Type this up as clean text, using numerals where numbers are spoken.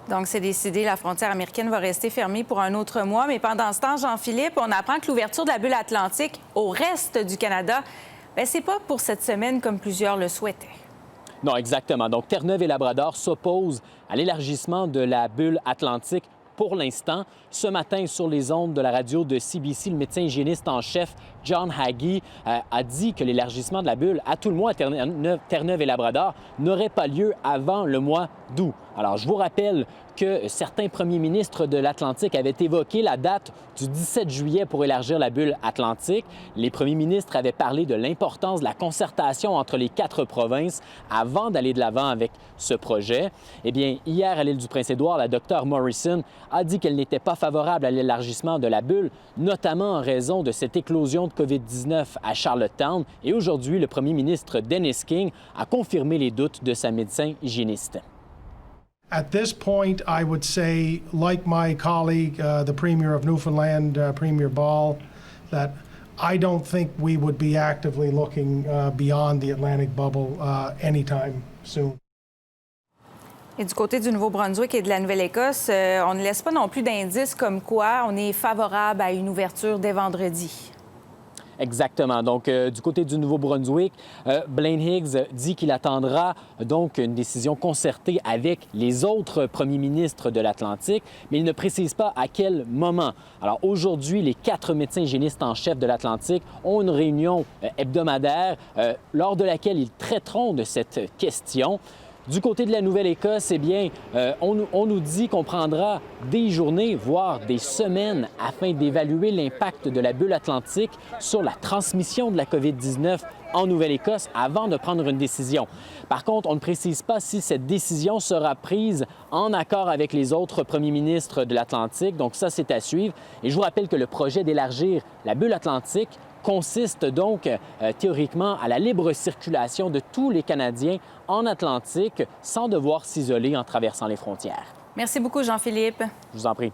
Donc, c'est décidé, la frontière américaine va rester fermée pour un autre mois. Mais pendant ce temps, Jean-Philippe, on apprend que l'ouverture de la bulle atlantique au reste du Canada, bien, c'est pas pour cette semaine comme plusieurs le souhaitaient. Non, exactement. Donc, Terre-Neuve et Labrador s'opposent à l'élargissement de la bulle atlantique pour l'instant. Ce matin, sur les ondes de la radio de CBC, le médecin hygiéniste en chef, John Hagee, a dit que l'élargissement de la bulle, à tout le moins à Terre-Neuve et Labrador, n'aurait pas lieu avant le mois d'août. Alors, je vous rappelle que certains premiers ministres de l'Atlantique avaient évoqué la date du 17 juillet pour élargir la bulle atlantique. Les premiers ministres avaient parlé de l'importance de la concertation entre les 4 provinces avant d'aller de l'avant avec ce projet. Eh bien, hier, à l'île du Prince-Édouard, la Dr Morrison a dit qu'elle n'était pas favorable à l'élargissement de la bulle, notamment en raison de cette éclosion de COVID-19 à Charlottetown. Et aujourd'hui, le premier ministre Dennis King a confirmé les doutes de sa médecin hygiéniste. At this point, I would say, like my colleague, the Premier of Newfoundland, Premier Ball, that I don't think we would be actively looking beyond the Atlantic bubble anytime soon. Et du côté du Nouveau-Brunswick et de la Nouvelle-Écosse, on ne laisse pas non plus d'indices comme quoi on est favorable à une ouverture dès vendredi. Exactement. Donc, du côté du Nouveau-Brunswick, Blaine Higgs dit qu'il attendra donc une décision concertée avec les autres premiers ministres de l'Atlantique, mais il ne précise pas à quel moment. Alors, aujourd'hui, les 4 médecins hygiénistes en chef de l'Atlantique ont une réunion hebdomadaire lors de laquelle ils traiteront de cette question. Du côté de la Nouvelle-Écosse, eh bien, on nous dit qu'on prendra des journées, voire des semaines, afin d'évaluer l'impact de la bulle atlantique sur la transmission de la COVID-19 en Nouvelle-Écosse avant de prendre une décision. Par contre, on ne précise pas si cette décision sera prise en accord avec les autres premiers ministres de l'Atlantique. Donc ça, c'est à suivre. Et je vous rappelle que le projet d'élargir la bulle atlantique consiste donc théoriquement à la libre circulation de tous les Canadiens en Atlantique sans devoir s'isoler en traversant les frontières. Merci beaucoup, Jean-Philippe. Je vous en prie.